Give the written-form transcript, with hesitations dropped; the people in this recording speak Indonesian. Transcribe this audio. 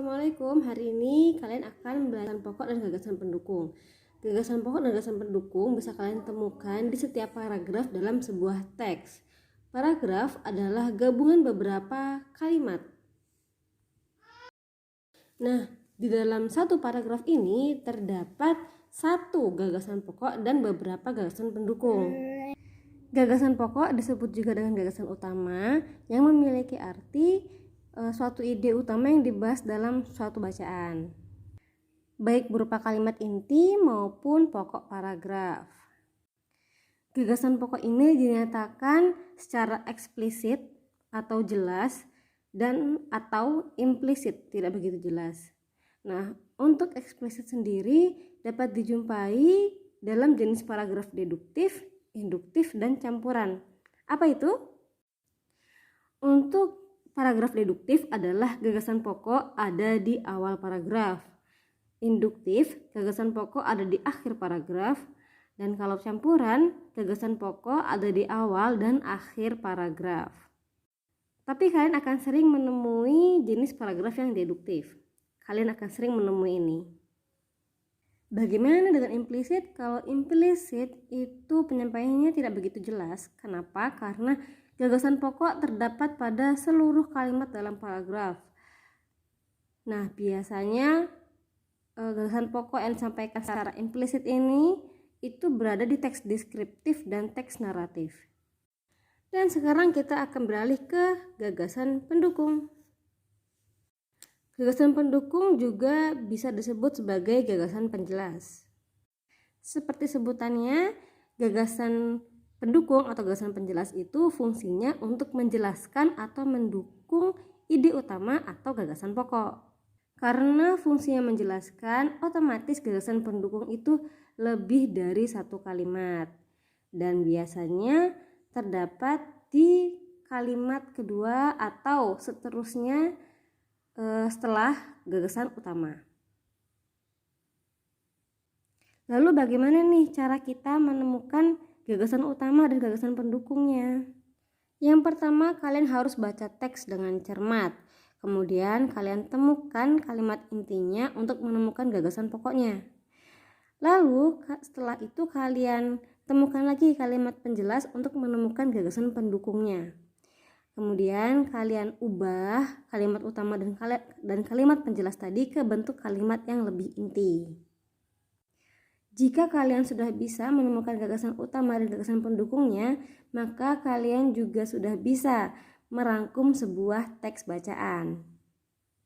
Assalamualaikum. Hari ini kalian akan belajar pokok dan gagasan pendukung. Gagasan pokok dan gagasan pendukung bisa kalian temukan di setiap paragraf dalam sebuah teks. Paragraf adalah gabungan beberapa kalimat. Nah, di dalam satu paragraf ini terdapat satu gagasan pokok dan beberapa gagasan pendukung. Gagasan pokok disebut juga dengan gagasan utama yang memiliki arti suatu ide utama yang dibahas dalam suatu bacaan, baik berupa kalimat inti maupun pokok paragraf. Gagasan pokok ini dinyatakan secara eksplisit atau jelas dan atau implisit, tidak begitu jelas. Nah, untuk eksplisit sendiri dapat dijumpai dalam jenis paragraf deduktif, induktif, dan campuran. Apa itu? Untuk paragraf deduktif adalah gagasan pokok ada di awal paragraf. Induktif, gagasan pokok ada di akhir paragraf. Dan kalau campuran, gagasan pokok ada di awal dan akhir paragraf. Tapi kalian akan sering menemui jenis paragraf yang deduktif. Kalian akan sering menemui ini. Bagaimana dengan implisit? Kalau implisit itu penyampaiannya tidak begitu jelas. Kenapa? Karena gagasan pokok terdapat pada seluruh kalimat dalam paragraf. Nah, biasanya gagasan pokok yang disampaikan secara implisit ini itu berada di teks deskriptif dan teks naratif. Dan sekarang kita akan beralih ke gagasan pendukung. Gagasan pendukung juga bisa disebut sebagai gagasan penjelas. Seperti sebutannya, gagasan pendukung atau gagasan penjelas itu fungsinya untuk menjelaskan atau mendukung ide utama atau gagasan pokok. Karena fungsinya menjelaskan, otomatis gagasan pendukung itu lebih dari satu kalimat. Dan biasanya terdapat di kalimat kedua atau seterusnya setelah gagasan utama. Lalu bagaimana nih cara kita menemukan gagasan utama dan gagasan pendukungnya? Yang pertama, kalian harus baca teks dengan cermat. Kemudian kalian temukan kalimat intinya untuk menemukan gagasan pokoknya. Lalu setelah itu kalian temukan lagi kalimat penjelas untuk menemukan gagasan pendukungnya. Kemudian kalian ubah kalimat utama dan kalimat penjelas tadi ke bentuk kalimat yang lebih inti. Jika kalian sudah bisa menemukan gagasan utama dan gagasan pendukungnya, maka kalian juga sudah bisa merangkum sebuah teks bacaan.